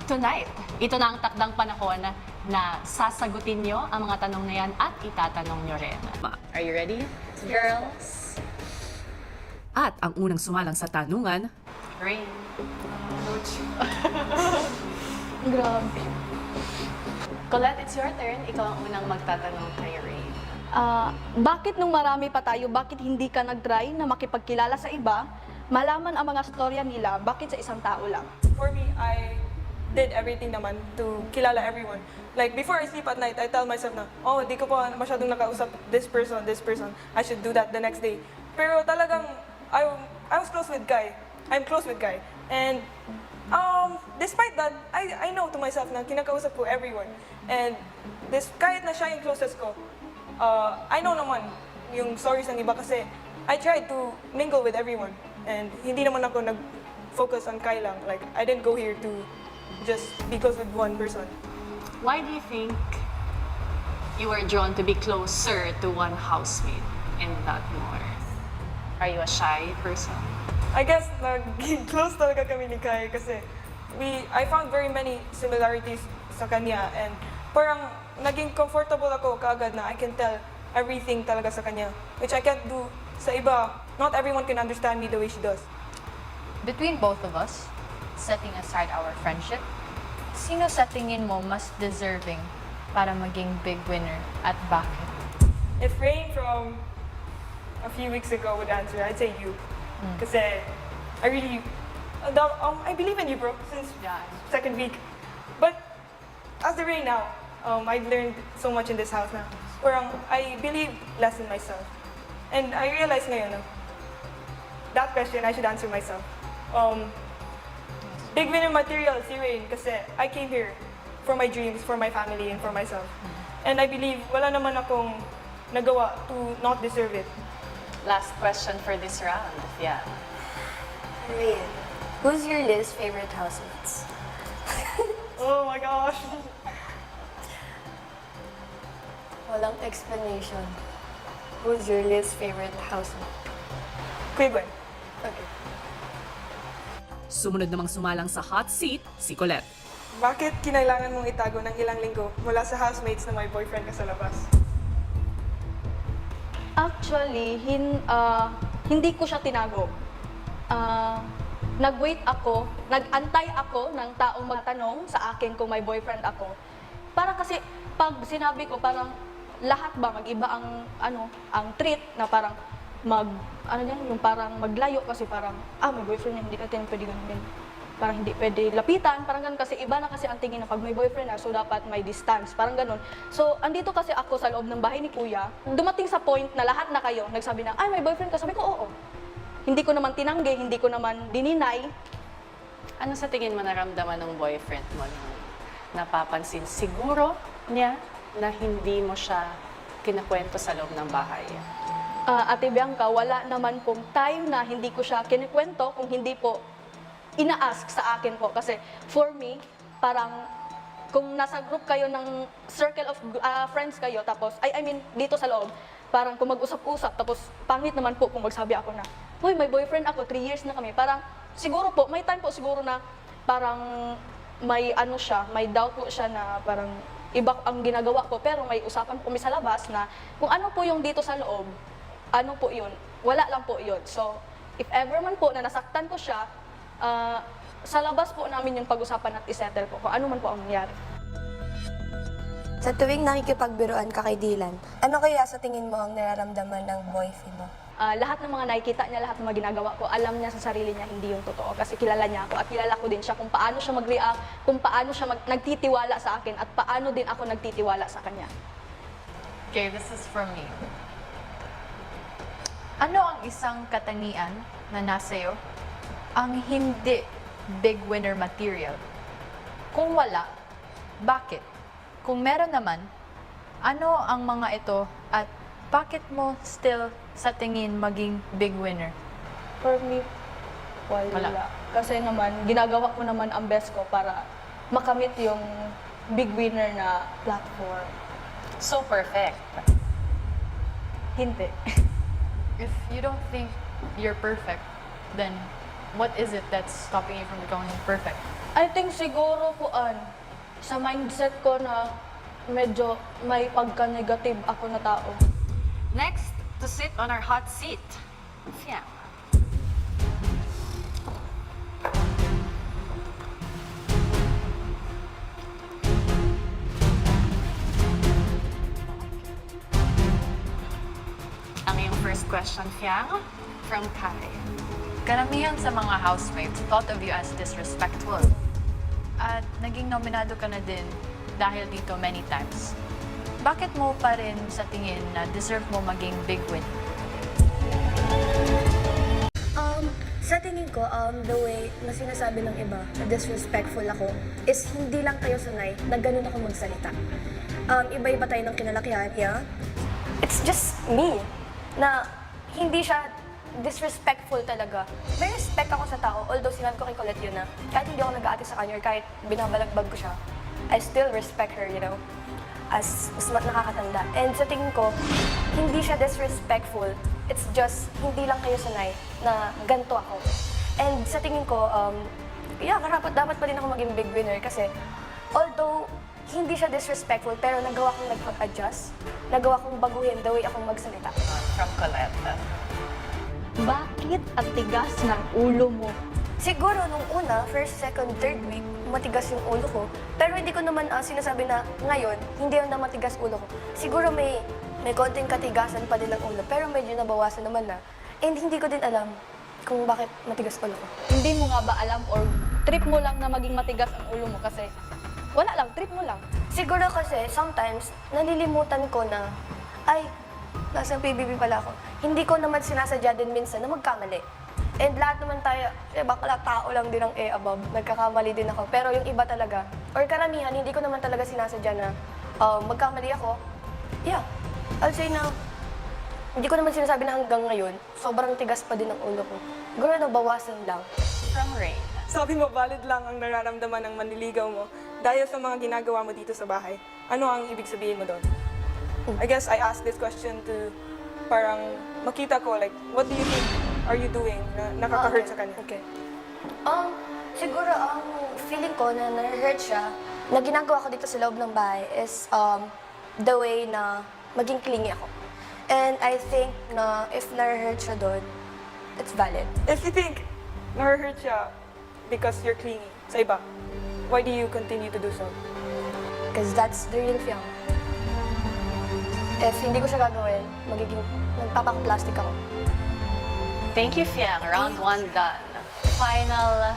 tonight, ito na ang takdang panahon na sasagutin nyo ang mga tanong na yan at itatanong nyo rin. Are you ready, girls? At ang unang sumalang sa tanungan, Rain. Grabe. Colette, it's your turn. Ikaw ang unang magtatanong kay Rain. Bakit nung marami pa tayo, bakit hindi ka nag-try na makipagkilala sa iba, malaman ang mga storya nila, bakit sa isang tao lang? For me, I did everything naman to kilala everyone. Like, before I sleep at night, I tell myself na, oh, di ko pa masyadong nakausap this person. I should do that the next day. Pero talagang, I was close with Guy. I'm close with Guy. And despite that, I know to myself na kinakausap ko everyone. And kahit na siya yung closest ko, I know naman yung stories ng iba kasi I tried to mingle with everyone. And hindi naman ako nag-focus on Kai lang. Like, I didn't go here to just be close with one person. Why do you think you were drawn to be closer to one housemate and not more? Are you a shy person? I guess naging close talaga kami ni Kai kasi I found very many similarities sa kanya and parang naging comfortable ako kaagad na I can tell everything talaga sa kanya, which I can't do sa iba. Not everyone can understand me the way she does. Between both of us, setting aside our friendship, sino sa tingin mo mas deserving para maging big winner at bakit? If Rain from a few weeks ago would answer, I'd say you. Kasi I really, I believe in you, bro, since second week. But as the Rain now, I've learned so much in this house now. Parang I believe less in myself. And I realize ngayon, that question I should answer myself. Big winner material si Rain kasi I came here for my dreams, for my family, and for myself. And I believe wala naman akong nagawa to not deserve it. Last question for this round. Yeah. Rain, who's your least favorite housemates? Oh my gosh! Walang explanation. Who's your least favorite housemate? Quiban. Okay. sumunod namang sumalang sa hot seat, si Colette. Bakit kinailangan mong itago ng ilang linggo mula sa housemates na may boyfriend ka sa labas? Actually, hindi ko siya tinago. Nag-wait ako, nag-antay ako ng taong magtanong sa akin kung may boyfriend ako. Para kasi pag sinabi ko parang lahat ba mag-iba ang treat na parang yung parang maglayo kasi parang may boyfriend niya, hindi natin pwede ganun. Parang hindi pwede lapitan, parang ganun kasi iba na kasi ang tingin na pag may boyfriend na, so dapat may distance, parang ganun. So, andito kasi ako sa loob ng bahay ni Kuya, dumating sa point na lahat na kayo nagsabi na, may boyfriend ka, sabi ko, oo. Hindi ko naman tinanggi, hindi ko naman dininay. Ano sa tingin mo naramdaman ng boyfriend mo nung napapansin siguro niya na hindi mo siya kinakwento sa loob ng bahay? Ate Bianca, wala naman pong time na hindi ko siya kinikwento kung hindi po ina-ask sa akin po. Kasi for me, parang kung nasa group kayo ng circle of friends kayo, tapos, I mean, dito sa loob, parang kung mag-usap-usap, tapos pangit naman po kung magsabi ako na, uy, may boyfriend ako, 3 years na kami. Parang, siguro po, may time po siguro na parang may may doubt po siya na parang iba ang ginagawa ko, pero may usapan po kami sa labas na kung ano po yung dito sa loob, ano po yun, wala lang po yun. So, if ever man po na nasaktan ko siya, sa labas po namin yung pag-usapan at isettle po kung ano man po ang nangyari. Sa tuwing nakikipagbiruan ka kay Dylan, ano kaya sa tingin mo ang nararamdaman ng boyfriend mo? Lahat ng mga nakikita niya, lahat ng mga ginagawa ko, alam niya sa sarili niya hindi yung totoo. Kasi kilala niya ako at kilala ko din siya kung paano siya mag-react, kung paano siya nagtitiwala sa akin at paano din ako nagtitiwala sa kanya. Okay, this is from me. Ano ang isang katangian na nasa'yo ang hindi big winner material? Kung wala, bakit? Kung meron naman, ano ang mga ito at bakit mo still sa tingin maging big winner? For me, wala. Kasi naman, ginagawa ko naman ang best ko para makamit yung big winner na platform. So perfect. Hindi. If you don't think you're perfect, then What is it that's stopping you from becoming perfect? I think siguro po sa mindset ko na medyo may pagka-negative ako na tao. Next, to sit on our hot seat, Fiang. Ang iyong first question, Fiang, from Kai. Karamihan sa mga housemates thought of you as disrespectful. At naging nominado ka na din dahil dito many times. Bakit mo pa rin sa tingin na deserve mo maging big win? Sa tingin ko, the way na sinasabi ng iba na disrespectful ako is hindi lang kayo sanay na ganun ako magsalita. Iba-iba tayo ng kinalakihan, yeah? It's just me na hindi siya disrespectful talaga. May respect ako sa tao, although sinabi ko kay Colette yun na kahit hindi ako nag-aati sa kanya or kahit binabalagbag ko siya, I still respect her, you know, as nakakatanda. And sa tingin ko, hindi siya disrespectful. It's just, hindi lang kayo sanay na ganito ako. And sa tingin ko, dapat pa din ako maging big winner kasi although hindi siya disrespectful, pero nagawa kong nagpag-adjust, nagawa kong baguhin the way akong magsalita. From Colette. Bakit ang tigas ng ulo mo? Siguro nung una, first, second, third week, matigas yung ulo ko. Pero hindi ko naman sinasabi na ngayon, hindi na matigas ulo ko. Siguro may konting katigasan pa din ang ulo, pero medyo nabawasan naman na. And hindi ko din alam kung bakit matigas ulo ko. Hindi mo nga ba alam or trip mo lang na maging matigas ang ulo mo kasi wala lang, trip mo lang. Siguro kasi sometimes nalilimutan ko na, ay, nasa PBB pala ako. Hindi ko naman sinasadya din minsan na magkamali. And lahat naman tayo, bakla tao lang din ang above, nagkakamali din ako. Pero yung iba talaga, or karamihan, hindi ko naman talaga sinasadya na magkamali ako. Yeah, I'll say na, hindi ko naman sinasabi na hanggang ngayon, sobrang tigas pa din ang ulo ko. Siguro nabawasan lang. From Rain. Sabi mo, valid lang ang nararamdaman ng manliligaw mo dahil sa mga ginagawa mo dito sa bahay. Ano ang ibig sabihin mo doon? I guess I asked this question to parang makita ko, like, what do you think are you doing na nakaka-hurt sa kanya? Okay. Siguro ang feeling ko na na-hurt siya, na ginagawa ko dito sa loob ng bahay is the way na maging clingy ako. And I think na if na-hurt siya doon, it's valid. If you think na-hurt siya because you're clingy sa iba, why do you continue to do so? Because that's the real Fiang. If hindi ko siya gagawin, magpapaka-plastic ako. Thank you, Fiang. Round 1 done. Final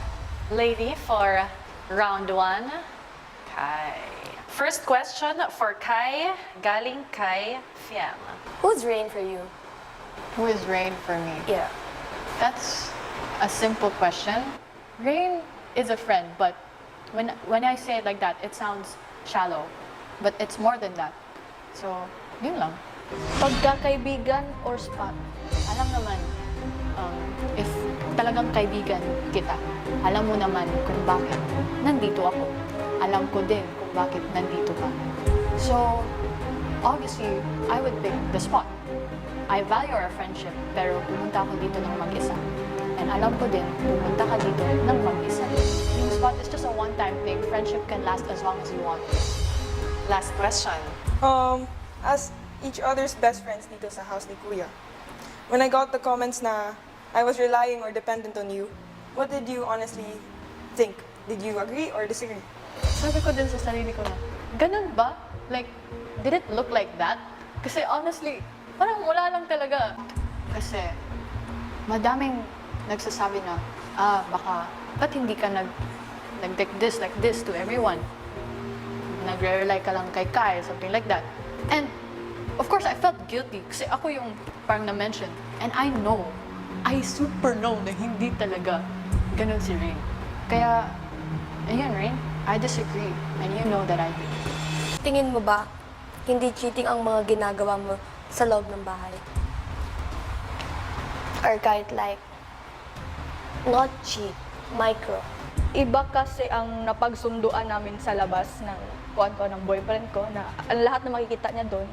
lady for round 1, Kai. First question for Kai, galing kay Fiang. Who's Rain for you? Who is Rain for me? Yeah. That's a simple question. Rain is a friend, but when I say it like that, it sounds shallow. But it's more than that. So, yun lang. Pagkakaibigan or spot? Alam naman, if talagang kaibigan kita, alam mo naman kung bakit nandito ako. Alam ko din kung bakit nandito ka. So, obviously, I would pick the spot. I value our friendship, pero pumunta ako dito ng mag-isa. And alam ko din, pumunta ka dito ng mag-isa. Yung spot is just a one-time thing. Friendship can last as long as you want. Last question. As each other's best friends dito sa house ni Kuya, when I got the comments na I was relying or dependent on you, what did you honestly think? Did you agree or disagree? Sabi ko din sa sarili ko na, ganun ba? Like, did it look like that? Kasi honestly, parang wala lang talaga. Kasi, madaming nagsasabi na, ba't hindi ka nag-take this like this to everyone? Nagre-rely ka lang kay Kai, something like that. And, of course, I felt guilty kasi ako yung parang na-mention. And I super know na hindi talaga ganun si Rain. Kaya, ayun, Rain, I disagree. And you know that I do. Tingin mo ba, hindi cheating ang mga ginagawa mo sa loob ng bahay? Or kahit like, not cheat, micro. Iba kasi ang napagsunduan namin sa labas ng ng boyfriend ko na ang lahat na makikita niya doon,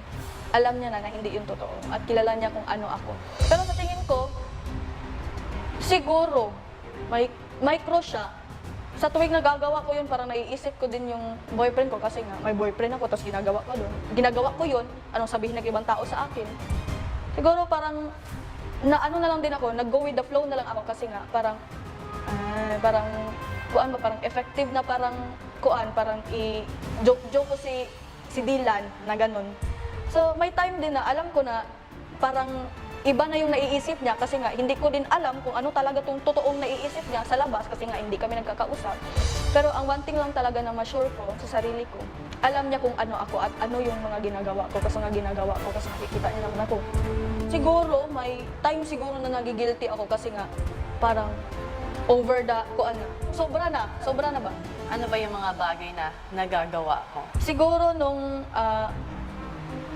alam niya na hindi yun totoo at kilala niya kung ano ako. Pero sa tingin ko, siguro, may crush siya. Sa tuwing nagagawa ko yun, parang naiisip ko din yung boyfriend ko kasi nga may boyfriend ako, tapos ginagawa ko yun, anong sabihin ng ibang tao sa akin. Siguro parang, na ano na lang din ako, nag-go with the flow na lang ako kasi nga parang parang effective na parang parang i-joke ko si Dylan na ganun. So may time din na alam ko na parang iba na yung naiisip niya kasi nga hindi ko din alam kung ano talaga tong totoong naiisip niya sa labas kasi nga hindi kami nagkakausap. Pero ang one thing lang talaga na ma-sure ko sa sarili ko, alam niya kung ano ako at ano yung mga ginagawa ko kasi nakikita niya naman ako. Siguro may time siguro na nagigilty ako kasi nga parang over the sobra na ba? Ano ba yung mga bagay na nagagawa mo? Siguro nung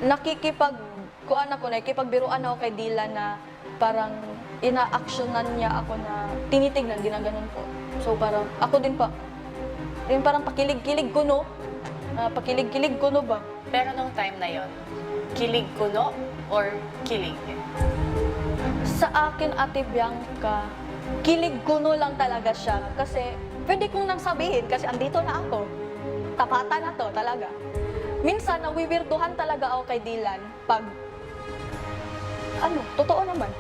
nakikipagbiruan ako kay Dylan na parang ina-actionan niya ako na tinitignan, ginaganon ko. So parang ako din parang pakilig-kilig ko no? Pakilig-kilig ko no ba? Pero nung time na yon, kilig kuno or kilig? Sa akin, Ate Bianca, kilig kuno lang talaga siya. Kasi pwede kong nang sabihin kasi andito na ako. Tapatan na to talaga. Minsan, nawiwirduhan talaga ako kay Dylan pag, totoo naman.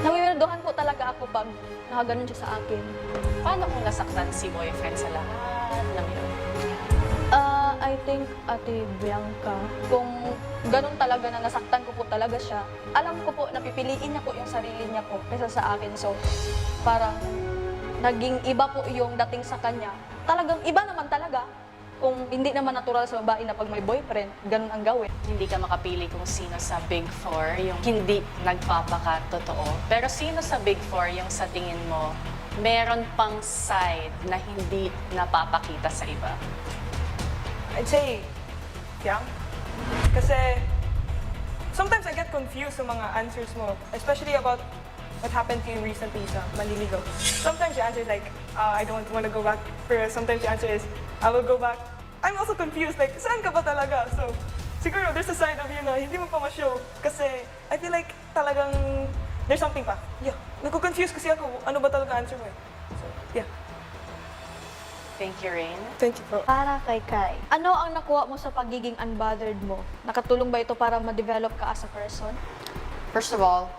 Nawiwirduhan ko talaga ako pag nakaganon siya sa akin. Paano kung nasaktan si boyfriend sa lahat ng yun? I think, Ate Bianca, kung ganun talaga na nasaktan ko po talaga siya, alam ko po, napipiliin niya po yung sarili niya po kaysa sa akin. So, parang naging iba po yung dating sa kanya. Talagang iba naman talaga. Kung hindi naman natural sa babae na pag may boyfriend, ganun ang gawin. Hindi ka makapili kung sino sa Big Four yung hindi nagpapakatotoo. Pero sino sa Big Four yung sa tingin mo meron pang side na hindi napapakita sa iba? I'd say, Fiang. Kasi sometimes I get confused sa mga answers mo, especially about what happened to you recently sa Manliligaw. Sometimes your answer is like, I don't want to go back. Pero sometimes your answer is, I will go back. I'm also confused, like, saan ka ba talaga? So, siguro there's a side of you na hindi mo pa ma-show. Kasi I feel like talagang there's something pa. Yeah, nagko-confuse kasi ako, ano ba talaga answer mo eh. So, yeah. Thank you, Rain. Thank you po. Para kay Kai, ano ang nakuha mo sa pagiging unbothered mo? Nakatulong ba ito para ma-develop ka as a person? First of all,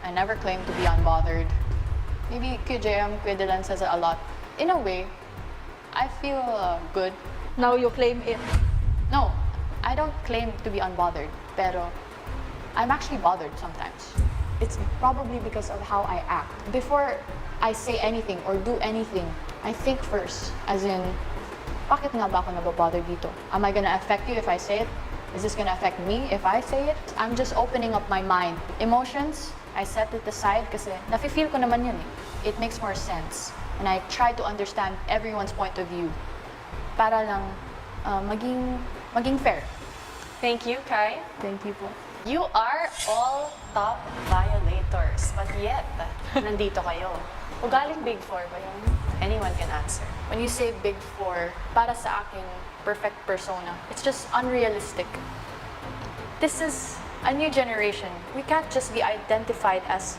I never claimed to be unbothered. Maybe QJM, Dylan says it a lot. In a way, I feel good. Now you claim it. No, I don't claim to be unbothered, pero I'm actually bothered sometimes. It's probably because of how I act. Before I say anything or do anything, I think first, as in, bakit nga ba ako nababother dito? Am I gonna affect you if I say it? Is this gonna affect me if I say it? I'm just opening up my mind. Emotions, I set it aside kasi nafe-feel ko naman yun eh. It makes more sense. And I try to understand everyone's point of view para lang maging fair. Thank you, Kai. Thank you po. You are all top violators, but yet, nandito kayo. Ugaling Big Four ba yun? Anyone can answer. When you say Big Four, para sa akin, perfect persona. It's just unrealistic. This is a new generation. We can't just be identified as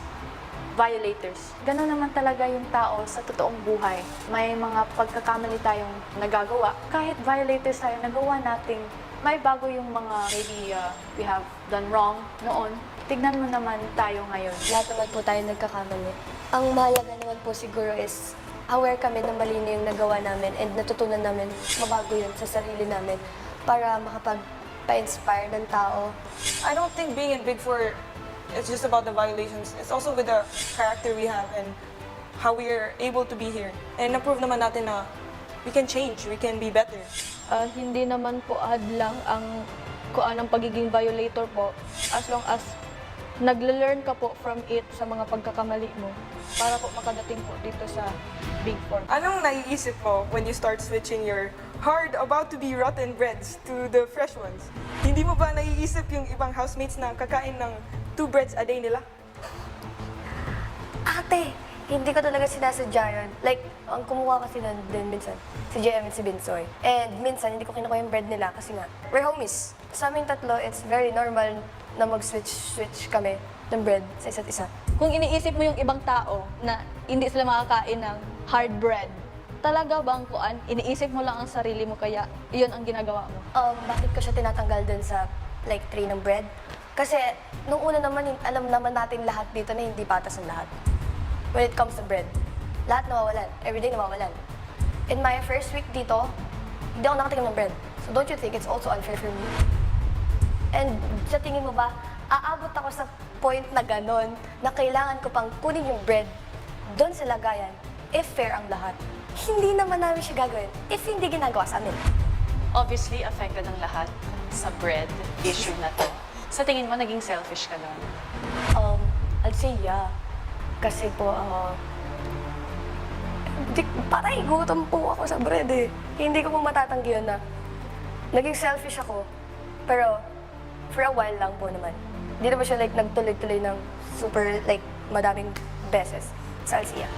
violators. Ganun naman talaga yung tao sa totoong buhay. May mga pagkakamali tayong nagagawa. Kahit violators tayo, nagawa nating may bago yung mga maybe we have done wrong noon. Tignan mo naman tayo ngayon. Lahat naman po tayo nagkakamali. Ang mahalaga naman po siguro is aware kami na mali na yung nagawa namin and natutunan namin mabago yun sa sarili namin para makapag-pa-inspire ng tao. I don't think being in Big Four is just about the violations. It's also with the character we have and how we are able to be here. And na-prove naman natin na we can change, we can be better. Hindi naman po hadlang ang kuan ng pagiging violator po as long as nagle-learn ka po from it sa mga pagkakamali mo para po makadating po dito sa Big Four. Anong naiisip mo when you start switching your hard, about to be rotten breads to the fresh ones? Hindi mo ba naiisip yung ibang housemates na kakain ng 2 breads a day nila? Ate, hindi ko talaga sinasadya yun. Like, ang kumuha kasi nun din minsan, si JM at si Binsoy. And minsan, hindi ko kinukuha yung bread nila kasi nga, we're homies. Sa aming tatlo, it's very normal na mag-switch kami ng bread sa isa't isa. Kung iniisip mo yung ibang tao na hindi sila makakain ng hard bread, talaga bang kuan, iniisip mo lang ang sarili mo kaya iyon ang ginagawa mo? Bakit ko siya tinatanggal dun sa like tray ng bread? Kasi nung una naman, alam naman natin lahat dito na hindi patas ang lahat. When it comes to bread, lahat nawawalan. Everyday nawawalan. In my first week dito, hindi ako nakatikim ng bread. So don't you think it's also unfair for me? And sa tingin mo ba, aabot ako sa point na ganon na kailangan ko pang kunin yung bread doon sa lagayan if fair ang lahat? Hindi naman namin siya gagawin if hindi ginagawa sa amin. Obviously, affected ang lahat sa bread issue na to. Sa tingin mo, naging selfish ka doon? I'd say yeah. Kasi po, parang gutom po ako sa bread eh. Hindi ko po matatanggi yun na naging selfish ako. Pero for a while lang po naman. Hindi naman siya like nagtuloy-tuloy ng super like madaming beses sa Alsia.